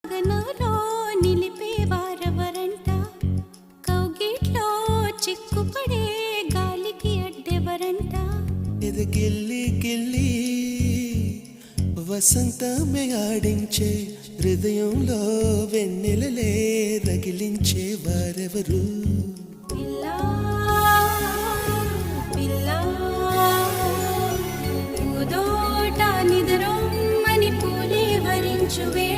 గగనంలో నిలిపేవారెవరంట, కౌగిట్లో చిక్కుపడే గాలికి అడ్డెవరంట. ఎదగిల్లి గిల్లి వసంతమే ఆడించే, హృదయంలో వెన్నెలలే రగిలించే వారెవరు? పిల్లా పిల్లా పూదోట నిదరొమ్మని పూలే వరించువే.